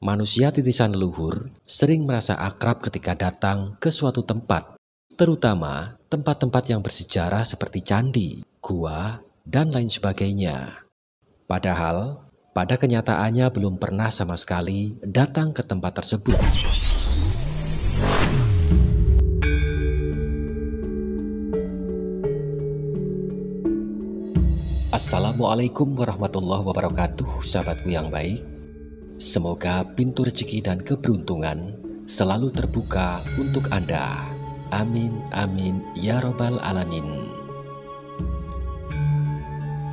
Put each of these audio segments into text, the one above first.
Manusia titisan leluhur sering merasa akrab ketika datang ke suatu tempat, terutama tempat-tempat yang bersejarah seperti candi, gua, dan lain sebagainya. Padahal, pada kenyataannya belum pernah sama sekali datang ke tempat tersebut. Assalamualaikum warahmatullahi wabarakatuh, sahabatku yang baik. Semoga pintu rezeki dan keberuntungan selalu terbuka untuk Anda. Amin, amin, ya robbal alamin.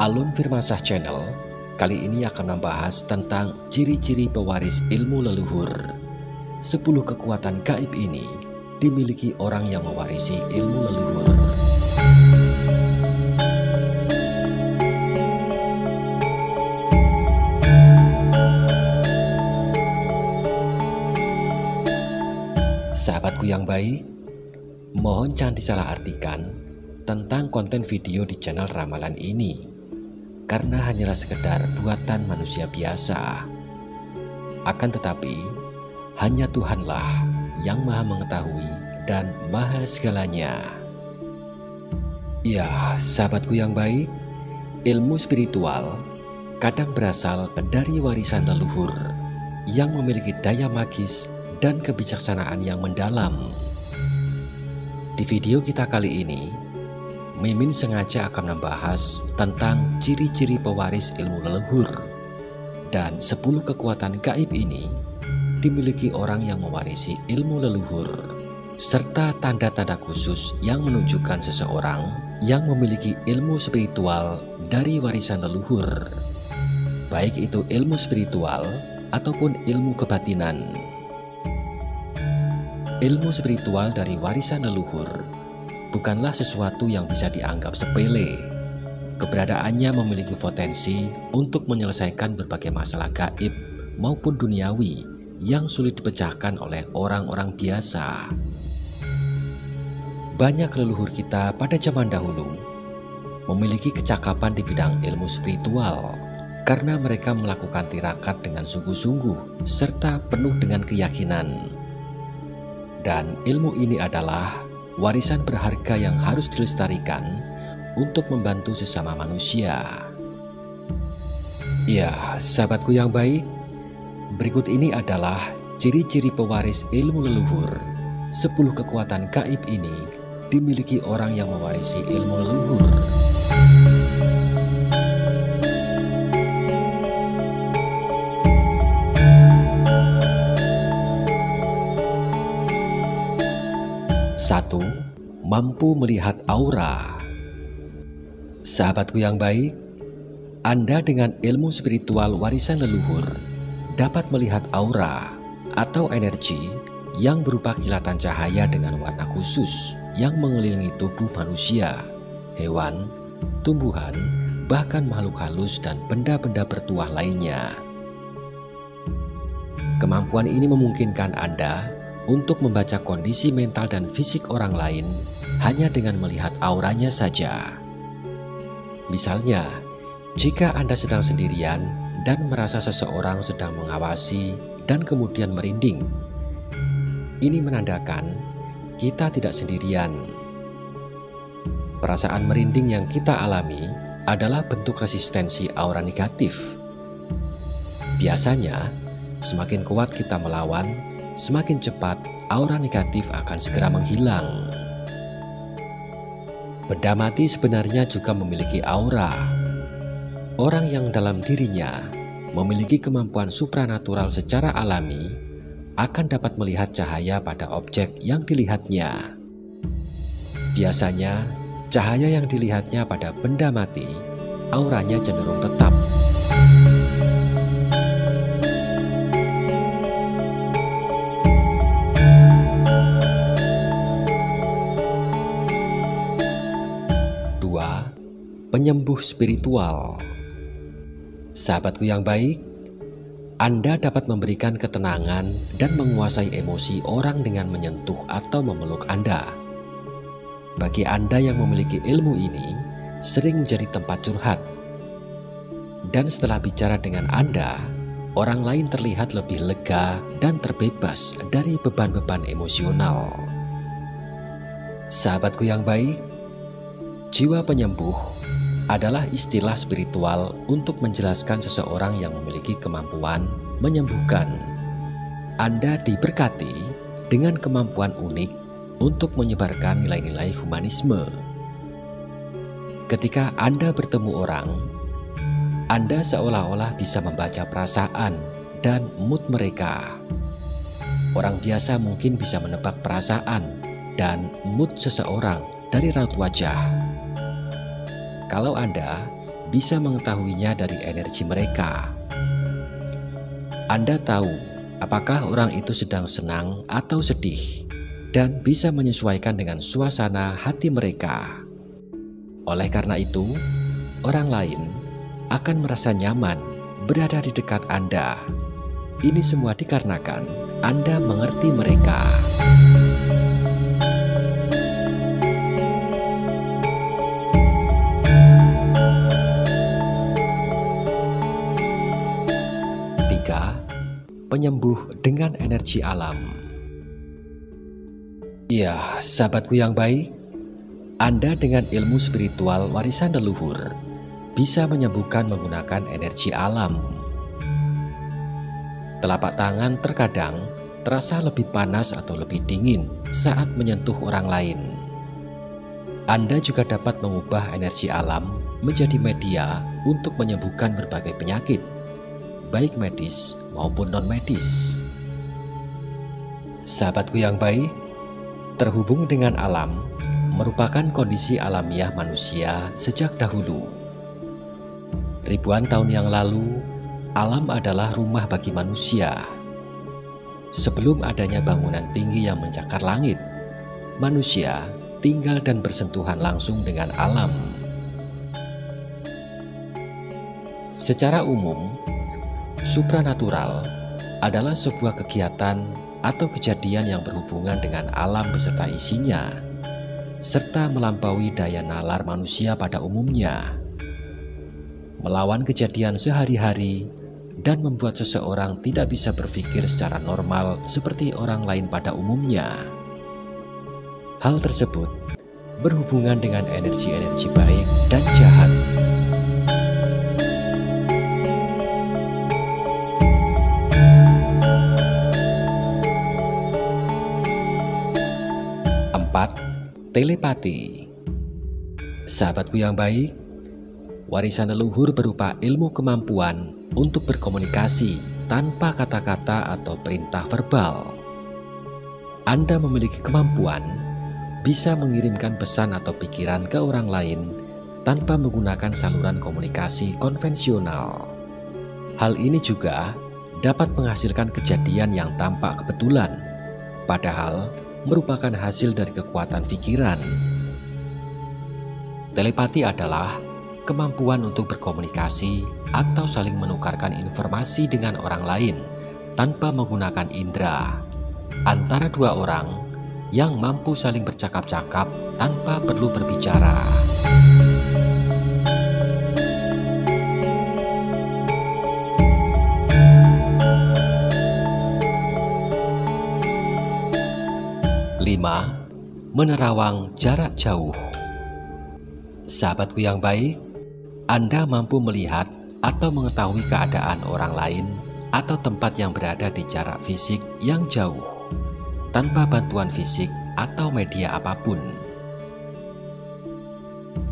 Alun Firmansyah Channel kali ini akan membahas tentang ciri-ciri pewaris ilmu leluhur. 10 kekuatan gaib ini dimiliki orang yang mewarisi ilmu leluhur. Sahabatku yang baik, mohon jangan disalahartikan tentang konten video di channel ramalan ini, karena hanyalah sekedar buatan manusia biasa. Akan tetapi, hanya Tuhanlah yang maha mengetahui dan maha segalanya. Ya, sahabatku yang baik, ilmu spiritual kadang berasal dari warisan leluhur yang memiliki daya magis dan kebijaksanaan yang mendalam. Di video kita kali ini, Mimin sengaja akan membahas tentang ciri-ciri pewaris ilmu leluhur. Dan 10 kekuatan gaib ini dimiliki orang yang mewarisi ilmu leluhur, serta tanda-tanda khusus yang menunjukkan seseorang yang memiliki ilmu spiritual dari warisan leluhur, baik itu ilmu spiritual ataupun ilmu kebatinan. Ilmu spiritual dari warisan leluhur bukanlah sesuatu yang bisa dianggap sepele. Keberadaannya memiliki potensi untuk menyelesaikan berbagai masalah gaib maupun duniawi yang sulit dipecahkan oleh orang-orang biasa. Banyak leluhur kita pada zaman dahulu memiliki kecakapan di bidang ilmu spiritual karena mereka melakukan tirakat dengan sungguh-sungguh serta penuh dengan keyakinan. Dan ilmu ini adalah warisan berharga yang harus dilestarikan untuk membantu sesama manusia. Ya, sahabatku yang baik, berikut ini adalah ciri-ciri pewaris ilmu leluhur. 10 kekuatan gaib ini dimiliki orang yang mewarisi ilmu leluhur. Satu, mampu melihat aura. Sahabatku yang baik, Anda dengan ilmu spiritual warisan leluhur dapat melihat aura atau energi yang berupa kilatan cahaya dengan warna khusus yang mengelilingi tubuh manusia, hewan, tumbuhan, bahkan makhluk halus dan benda-benda bertuah lainnya. Kemampuan ini memungkinkan Anda untuk membaca kondisi mental dan fisik orang lain hanya dengan melihat auranya saja. Misalnya, jika Anda sedang sendirian dan merasa seseorang sedang mengawasi dan kemudian merinding, ini menandakan kita tidak sendirian. Perasaan merinding yang kita alami adalah bentuk resistensi aura negatif. Biasanya, semakin kuat kita melawan, semakin cepat aura negatif akan segera menghilang. Benda mati sebenarnya juga memiliki aura. Orang yang dalam dirinya memiliki kemampuan supranatural secara alami akan dapat melihat cahaya pada objek yang dilihatnya. Biasanya, cahaya yang dilihatnya pada benda mati, auranya cenderung tetap. Penyembuh spiritual. Sahabatku yang baik, Anda dapat memberikan ketenangan dan menguasai emosi orang dengan menyentuh atau memeluk Anda. Bagi Anda yang memiliki ilmu ini, sering menjadi tempat curhat. Dan setelah bicara dengan Anda, orang lain terlihat lebih lega dan terbebas dari beban-beban emosional. Sahabatku yang baik, jiwa penyembuh adalah istilah spiritual untuk menjelaskan seseorang yang memiliki kemampuan menyembuhkan. Anda diberkati dengan kemampuan unik untuk menyebarkan nilai-nilai humanisme. Ketika Anda bertemu orang, Anda seolah-olah bisa membaca perasaan dan mood mereka. Orang biasa mungkin bisa menebak perasaan dan mood seseorang dari raut wajah. Kalau Anda bisa mengetahuinya dari energi mereka, Anda tahu apakah orang itu sedang senang atau sedih dan bisa menyesuaikan dengan suasana hati mereka. Oleh karena itu, orang lain akan merasa nyaman berada di dekat Anda. Ini semua dikarenakan Anda mengerti mereka. Penyembuh dengan energi alam. Ya, sahabatku yang baik, Anda dengan ilmu spiritual warisan leluhur bisa menyembuhkan menggunakan energi alam. Telapak tangan terkadang terasa lebih panas atau lebih dingin saat menyentuh orang lain. Anda juga dapat mengubah energi alam menjadi media untuk menyembuhkan berbagai penyakit, baik medis maupun non-medis. Sahabatku yang baik, terhubung dengan alam merupakan kondisi alamiah manusia sejak dahulu. Ribuan tahun yang lalu, alam adalah rumah bagi manusia. Sebelum adanya bangunan tinggi yang mencakar langit, manusia tinggal dan bersentuhan langsung dengan alam. Secara umum, supranatural adalah sebuah kegiatan atau kejadian yang berhubungan dengan alam beserta isinya, serta melampaui daya nalar manusia pada umumnya, melawan kejadian sehari-hari dan membuat seseorang tidak bisa berpikir secara normal seperti orang lain pada umumnya. Hal tersebut berhubungan dengan energi-energi baik dan jahat. Telepati. Sahabatku yang baik, warisan leluhur berupa ilmu kemampuan untuk berkomunikasi tanpa kata-kata atau perintah verbal. Anda memiliki kemampuan bisa mengirimkan pesan atau pikiran ke orang lain tanpa menggunakan saluran komunikasi konvensional. Hal ini juga dapat menghasilkan kejadian yang tampak kebetulan, padahal merupakan hasil dari kekuatan pikiran. Telepati adalah kemampuan untuk berkomunikasi atau saling menukarkan informasi dengan orang lain tanpa menggunakan indera, antara dua orang yang mampu saling bercakap-cakap tanpa perlu berbicara. Menerawang jarak jauh. Sahabatku yang baik, Anda mampu melihat atau mengetahui keadaan orang lain atau tempat yang berada di jarak fisik yang jauh, tanpa bantuan fisik atau media apapun.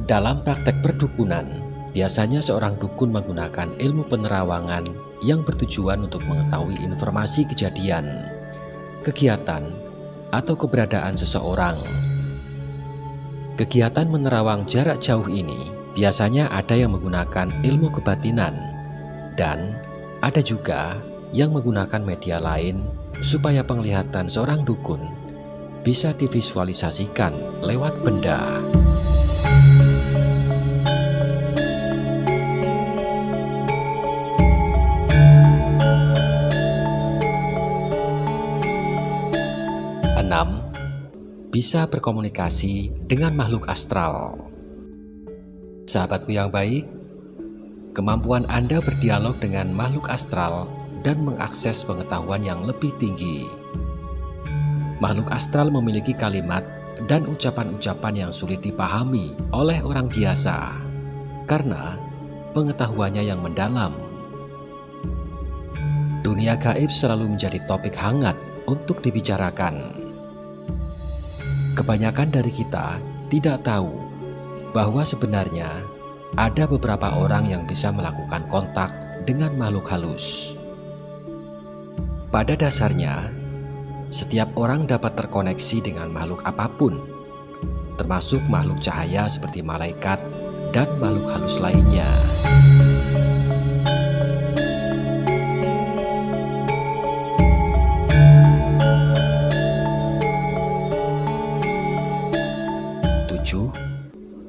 Dalam praktek perdukunan, biasanya seorang dukun menggunakan ilmu penerawangan yang bertujuan untuk mengetahui informasi kejadian, kegiatan, atau keberadaan seseorang. Kegiatan menerawang jarak jauh ini biasanya ada yang menggunakan ilmu kebatinan, dan ada juga yang menggunakan media lain supaya penglihatan seorang dukun bisa divisualisasikan lewat benda. Bisa berkomunikasi dengan makhluk astral. Sahabatku yang baik, kemampuan Anda berdialog dengan makhluk astral dan mengakses pengetahuan yang lebih tinggi. Makhluk astral memiliki kalimat dan ucapan-ucapan yang sulit dipahami oleh orang biasa karena pengetahuannya yang mendalam. Dunia gaib selalu menjadi topik hangat untuk dibicarakan. Kebanyakan dari kita tidak tahu bahwa sebenarnya ada beberapa orang yang bisa melakukan kontak dengan makhluk halus. Pada dasarnya, setiap orang dapat terkoneksi dengan makhluk apapun, termasuk makhluk cahaya seperti malaikat dan makhluk halus lainnya.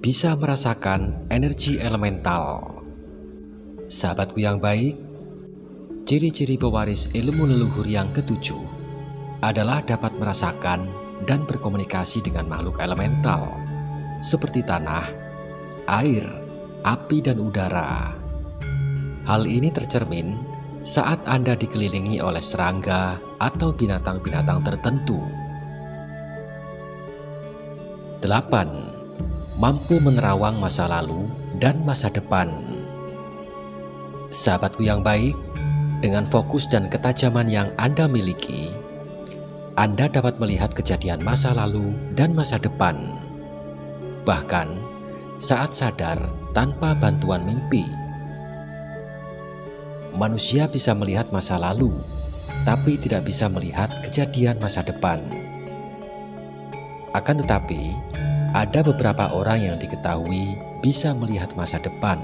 Bisa merasakan energi elemental. Sahabatku yang baik, ciri-ciri pewaris ilmu leluhur yang ketujuh adalah dapat merasakan dan berkomunikasi dengan makhluk elemental seperti tanah, air, api, dan udara. Hal ini tercermin saat Anda dikelilingi oleh serangga atau binatang-binatang tertentu. 8. Mampu menerawang masa lalu dan masa depan. Sahabatku yang baik, dengan fokus dan ketajaman yang Anda miliki, Anda dapat melihat kejadian masa lalu dan masa depan, bahkan saat sadar tanpa bantuan mimpi. Manusia bisa melihat masa lalu, tapi tidak bisa melihat kejadian masa depan. Akan tetapi, ada beberapa orang yang diketahui bisa melihat masa depan,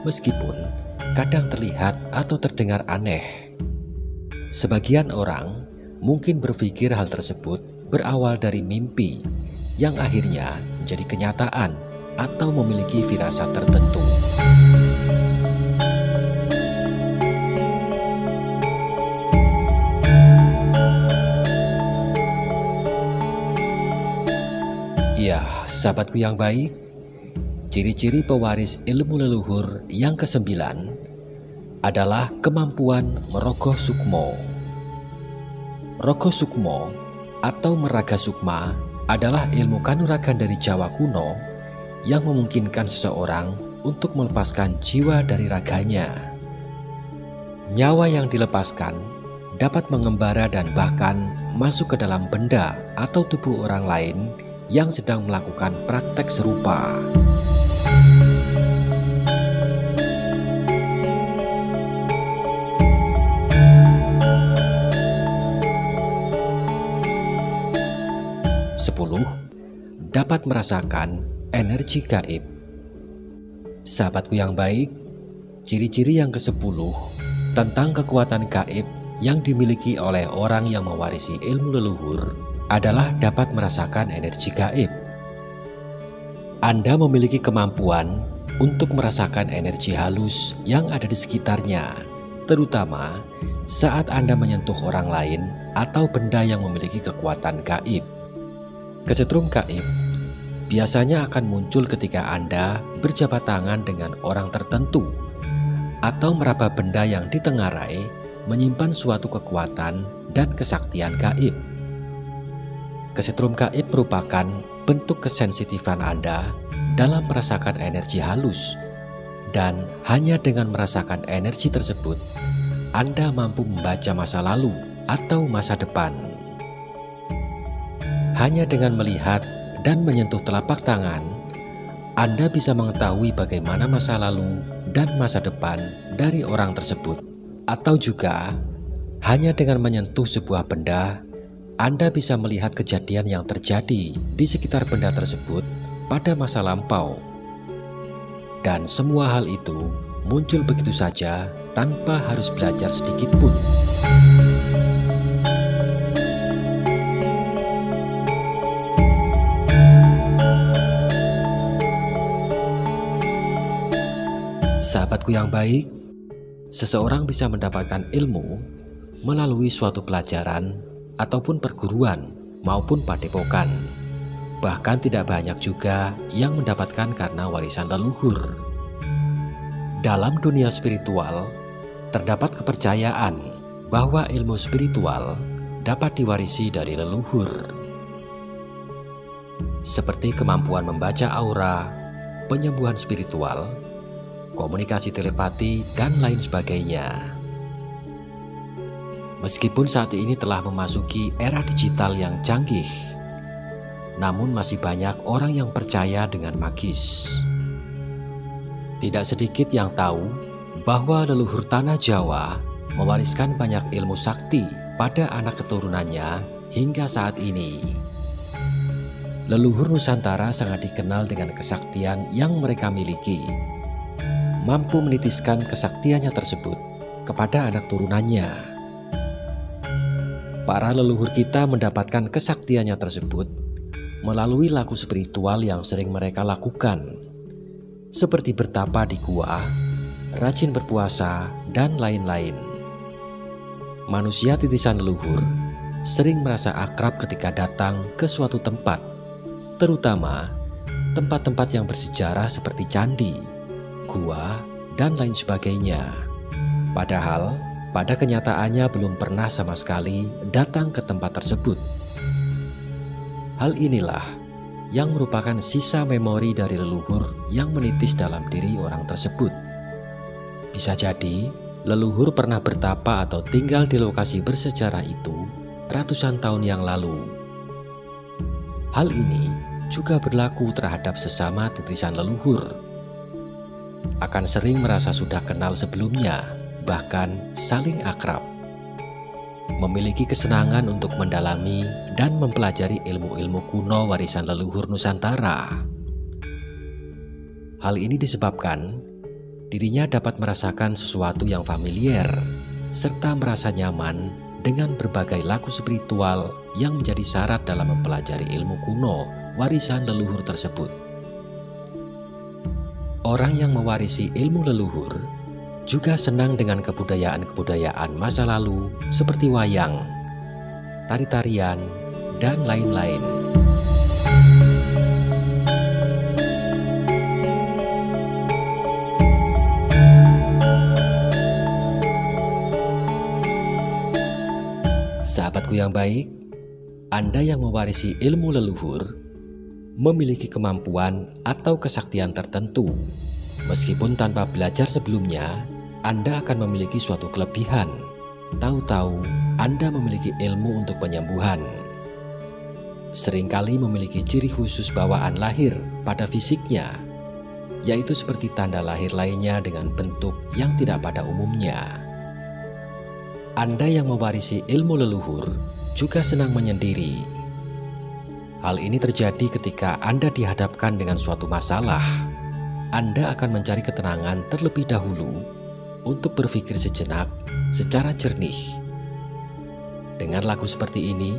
meskipun kadang terlihat atau terdengar aneh. Sebagian orang mungkin berpikir hal tersebut berawal dari mimpi yang akhirnya menjadi kenyataan atau memiliki firasat tertentu. Ya, sahabatku yang baik, ciri-ciri pewaris ilmu leluhur yang ke-9 adalah kemampuan merogoh sukmo. Rogo sukmo atau meraga sukma adalah ilmu kanuragan dari Jawa kuno yang memungkinkan seseorang untuk melepaskan jiwa dari raganya. Nyawa yang dilepaskan dapat mengembara dan bahkan masuk ke dalam benda atau tubuh orang lain yang sedang melakukan praktek serupa. Dapat merasakan energi gaib. Sahabatku yang baik, ciri-ciri yang ke-10 tentang kekuatan gaib yang dimiliki oleh orang yang mewarisi ilmu leluhur adalah dapat merasakan energi gaib. Anda memiliki kemampuan untuk merasakan energi halus yang ada di sekitarnya, terutama saat Anda menyentuh orang lain atau benda yang memiliki kekuatan gaib. Kesetrum gaib biasanya akan muncul ketika Anda berjabat tangan dengan orang tertentu atau meraba benda yang ditengarai menyimpan suatu kekuatan dan kesaktian gaib. Kesetrum gaib merupakan bentuk kesensitifan Anda dalam merasakan energi halus, dan hanya dengan merasakan energi tersebut, Anda mampu membaca masa lalu atau masa depan. Hanya dengan melihat dan menyentuh telapak tangan, Anda bisa mengetahui bagaimana masa lalu dan masa depan dari orang tersebut. Atau juga, hanya dengan menyentuh sebuah benda, Anda bisa melihat kejadian yang terjadi di sekitar benda tersebut pada masa lampau. Dan semua hal itu muncul begitu saja tanpa harus belajar sedikit pun. Sahabatku yang baik, seseorang bisa mendapatkan ilmu melalui suatu pelajaran ataupun perguruan maupun padepokan. Bahkan tidak banyak juga yang mendapatkan karena warisan leluhur. Dalam dunia spiritual, terdapat kepercayaan bahwa ilmu spiritual dapat diwarisi dari leluhur, seperti kemampuan membaca aura, penyembuhan spiritual, komunikasi telepati, dan lain sebagainya. Meskipun saat ini telah memasuki era digital yang canggih, namun masih banyak orang yang percaya dengan magis. Tidak sedikit yang tahu bahwa leluhur tanah Jawa mewariskan banyak ilmu sakti pada anak keturunannya hingga saat ini. Leluhur Nusantara sangat dikenal dengan kesaktian yang mereka miliki, mampu menitiskan kesaktiannya tersebut kepada anak turunannya. Para leluhur kita mendapatkan kesaktiannya tersebut melalui laku spiritual yang sering mereka lakukan, seperti bertapa di gua, rajin berpuasa, dan lain-lain. Manusia titisan leluhur sering merasa akrab ketika datang ke suatu tempat, terutama tempat-tempat yang bersejarah seperti candi, gua, dan lain sebagainya. Padahal, pada kenyataannya belum pernah sama sekali datang ke tempat tersebut. Hal inilah yang merupakan sisa memori dari leluhur yang menitis dalam diri orang tersebut. Bisa jadi, leluhur pernah bertapa atau tinggal di lokasi bersejarah itu ratusan tahun yang lalu. Hal ini juga berlaku terhadap sesama titisan leluhur. Akan sering merasa sudah kenal sebelumnya, bahkan saling akrab. Memiliki kesenangan untuk mendalami dan mempelajari ilmu-ilmu kuno warisan leluhur Nusantara. Hal ini disebabkan dirinya dapat merasakan sesuatu yang familiar, serta merasa nyaman dengan berbagai laku spiritual yang menjadi syarat dalam mempelajari ilmu kuno warisan leluhur tersebut. Orang yang mewarisi ilmu leluhur juga senang dengan kebudayaan-kebudayaan masa lalu seperti wayang, tari-tarian, dan lain-lain. Sahabatku yang baik, Anda yang mewarisi ilmu leluhur memiliki kemampuan atau kesaktian tertentu. Meskipun tanpa belajar sebelumnya, Anda akan memiliki suatu kelebihan. Tahu-tahu Anda memiliki ilmu untuk penyembuhan. Seringkali memiliki ciri khusus bawaan lahir pada fisiknya, yaitu seperti tanda lahir lainnya dengan bentuk yang tidak pada umumnya. Anda yang mewarisi ilmu leluhur juga senang menyendiri. Hal ini terjadi ketika Anda dihadapkan dengan suatu masalah. Anda akan mencari ketenangan terlebih dahulu untuk berpikir sejenak secara jernih. Dengan laku seperti ini,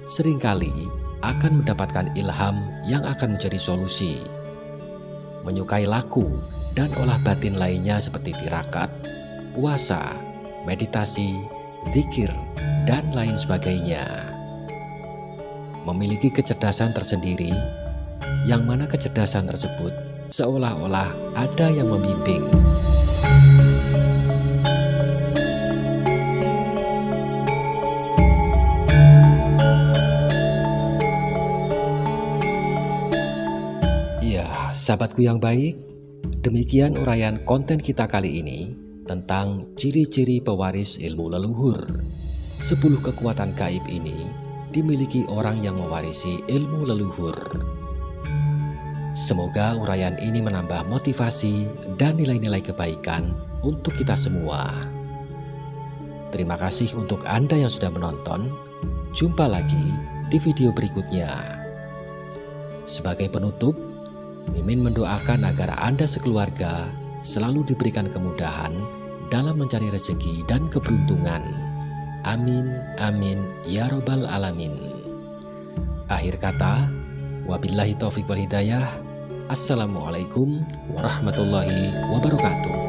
seringkali akan mendapatkan ilham yang akan menjadi solusi. Menyukai laku dan olah batin lainnya seperti tirakat, puasa, meditasi, zikir, dan lain sebagainya. Memiliki kecerdasan tersendiri, yang mana kecerdasan tersebut seolah-olah ada yang membimbing. Ya, sahabatku yang baik, demikian uraian konten kita kali ini tentang ciri-ciri pewaris ilmu leluhur. 10 kekuatan gaib ini dimiliki orang yang mewarisi ilmu leluhur. Semoga uraian ini menambah motivasi dan nilai-nilai kebaikan untuk kita semua. Terima kasih untuk Anda yang sudah menonton. Jumpa lagi di video berikutnya. Sebagai penutup, Mimin mendoakan agar Anda sekeluarga selalu diberikan kemudahan dalam mencari rezeki dan keberuntungan. Amin, amin, ya robbal alamin. Akhir kata, wabillahi taufiq wal hidayah. Assalamualaikum warahmatullahi wabarakatuh.